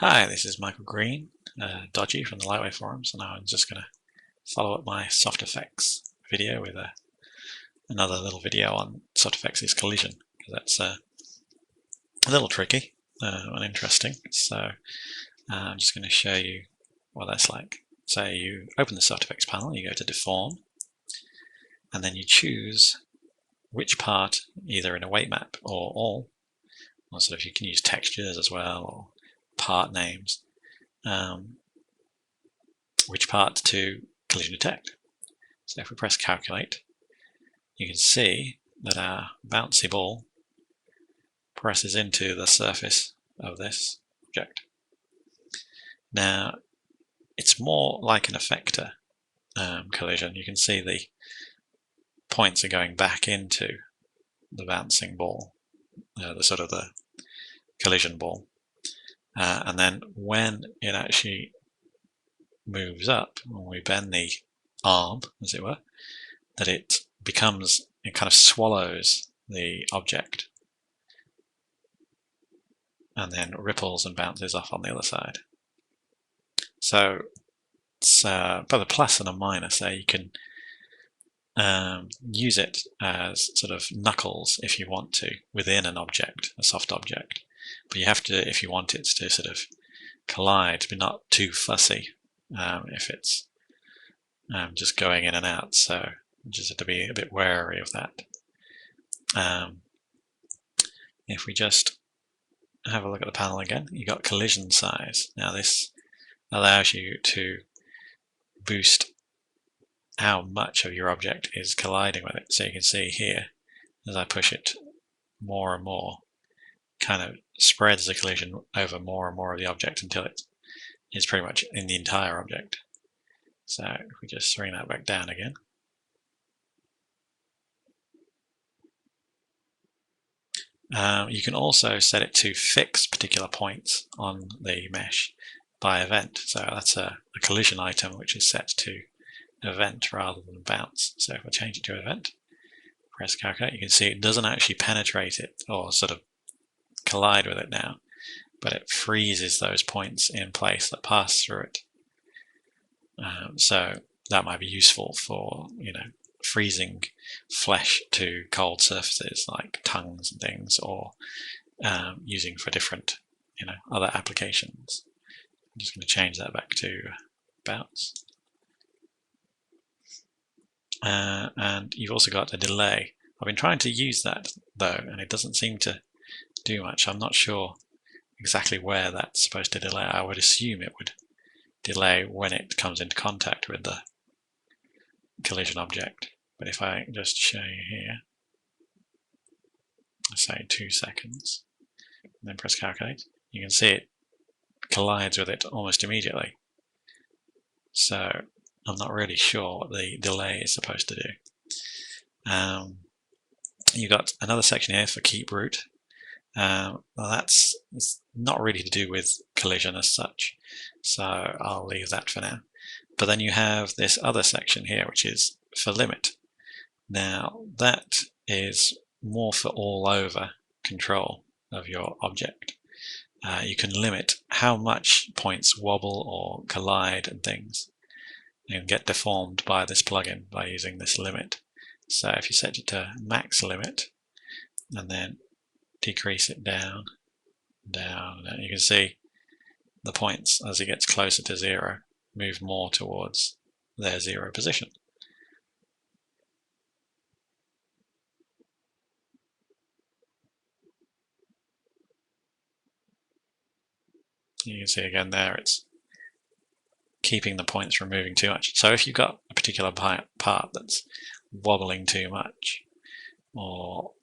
Hi, this is Michael Green, Dodgy from the Lightwave forums, and I'm just going to follow up my SoftFX video with another little video on SoftFX's collision, because that's a little tricky and interesting. So I'm just going to show you what that's like. So you open the SoftFX panel, you go to Deform, and then you choose which part, either in a weight map or all, or sort of you can use textures as well, or part names. Which part to collision detect. So if we press calculate, you can see that our bouncy ball presses into the surface of this object. Now, it's more like an effector collision. You can see the points are going back into the bouncing ball, the collision ball. And then when it actually moves up, when we bend the arm, as it were, that it kind of swallows the object and then ripples and bounces off on the other side. So it's both a plus and a minus there. You can use it as sort of knuckles if you want to within an object, a soft object, but you have to, if you want it to sort of collide, be not too fussy if it's just going in and out. So you just have to be a bit wary of that. If we just have a look at the panel again, you've got collision size. Now this allows you to boost how much of your object is colliding with it. So you can see here, as I push it more and more, kind of spreads the collision over more and more of the object until it is pretty much in the entire object. So if we just bring that back down again. You can also set it to fix particular points on the mesh by event. So that's a collision item which is set to event rather than bounce. So if I change it to event, press calculate, you can see it doesn't actually penetrate it or sort of collide with it now, but it freezes those points in place that pass through it. So that might be useful for, freezing flesh to cold surfaces like tongues and things, or using for different, other applications. I'm just going to change that back to bounce. And you've also got a delay. I've been trying to use that though, and it doesn't seem to do much. I'm not sure exactly where that's supposed to delay. I would assume it would delay when it comes into contact with the collision object. But if I just show you here, say 2 seconds, and then press calculate, you can see it collides with it almost immediately. So I'm not really sure what the delay is supposed to do. You've got another section here for keep root. Well, that's not really to do with collision as such, so I'll leave that for now. But then you have this other section here, which is for limit. Now that is more for all over control of your object. You can limit how much points wobble or collide and things, and get deformed by this plugin by using this limit. So if you set it to max limit and then decrease it down, you can see the points as it gets closer to 0 move more towards their 0 position. You can see again there it's keeping the points from moving too much. So if you've got a particular part that's wobbling too much, or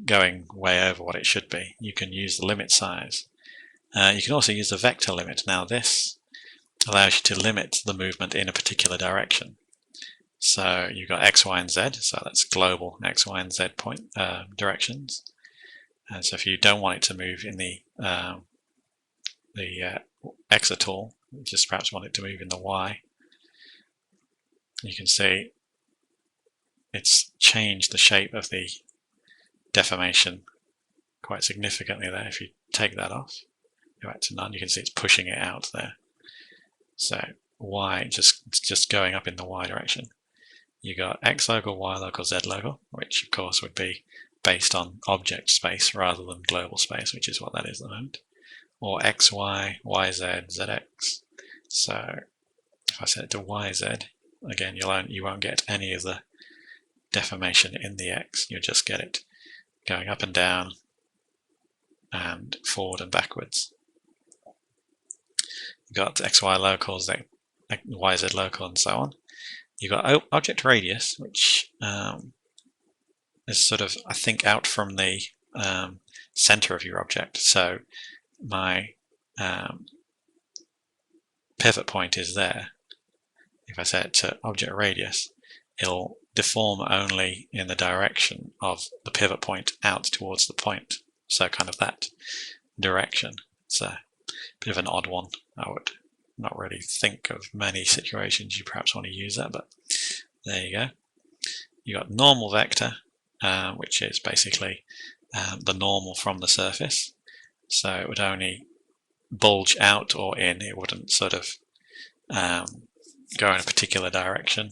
going way over what it should be, you can use the limit size. You can also use the vector limit. Now this allows you to limit the movement in a particular direction. So you've got X, Y, and Z, so that's global X, Y, and Z point directions. And so if you don't want it to move in the X at all, you just perhaps want it to move in the Y, you can see it's changed the shape of the deformation quite significantly there if you take that off. go back to none, you can see it's pushing it out there. So y just going up in the y direction. You got x local, y local, z local, which of course would be based on object space rather than global space, which is what that is at the moment. Or x, y, y, z, zx. So if I set it to yz, again you won't get any of the deformation in the x. You'll just get it going up and down and forward and backwards. You've got xy locals, yz local, and so on. You've got object radius, which is sort of, I think, out from the center of your object. So my pivot point is there. If I set it to object radius, it'll deform only in the direction of the pivot point out towards the point. So kind of that direction. It's a bit of an odd one. I would not really think of many situations you perhaps want to use that, but there you go. You got normal vector, which is basically the normal from the surface. So it would only bulge out or in. It wouldn't sort of go in a particular direction.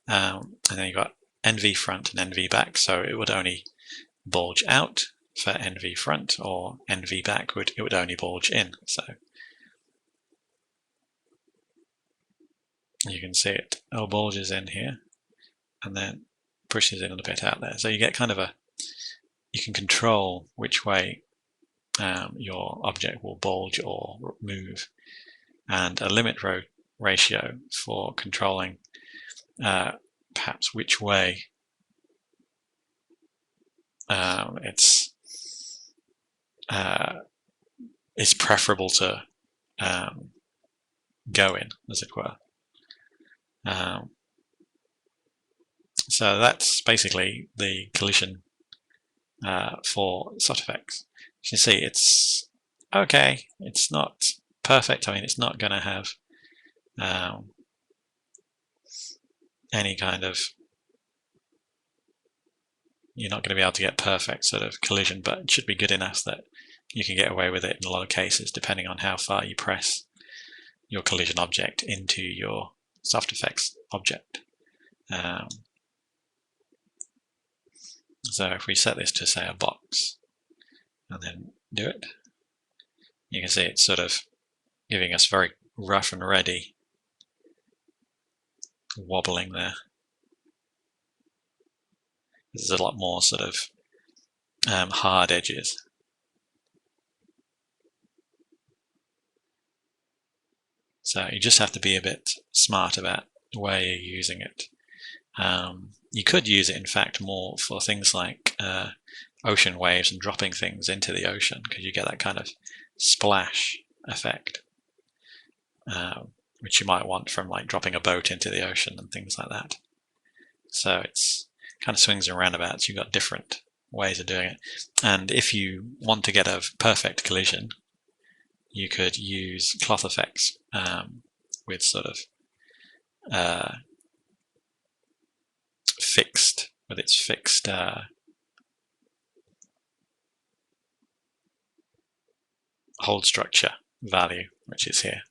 And then you've got NV front and NV back. So it would only bulge out for NV front, or NV back it would only bulge in. So you can see it bulges in here and then pushes in a bit out there. So you get kind of you can control which way your object will bulge or move, and a limit ratio for controlling perhaps which way it's preferable to go in, as it were. So that's basically the collision for SoftFX. You can see it's okay. It's not perfect. I mean, it's not going to have any kind of, you're not going to be able to get perfect sort of collision, but it should be good enough that you can get away with it in a lot of cases, depending on how far you press your collision object into your SoftFX object. So if we set this to, say, a box and then do it, you can see it's sort of giving us very rough and ready wobbling there. There's a lot more sort of hard edges. So you just have to be a bit smart about where you're using it. You could use it, in fact, more for things like ocean waves and dropping things into the ocean, because you get that kind of splash effect, which you might want from like dropping a boat into the ocean and things like that. So it's kind of swings and roundabouts. You've got different ways of doing it. And if you want to get a perfect collision, you could use ClothFX with sort of fixed hold structure value, which is here,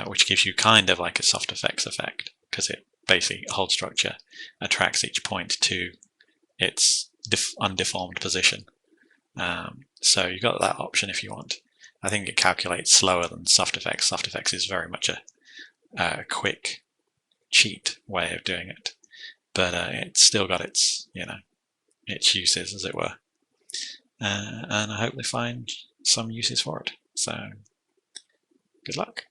which gives you kind of like a SoftFX effect, because it basically, hold structure attracts each point to its undeformed position. So you've got that option if you want. I think it calculates slower than SoftFX. SoftFX is very much a quick, cheat way of doing it, but it's still got its its uses, as it were. And I hope they find some uses for it. So good luck.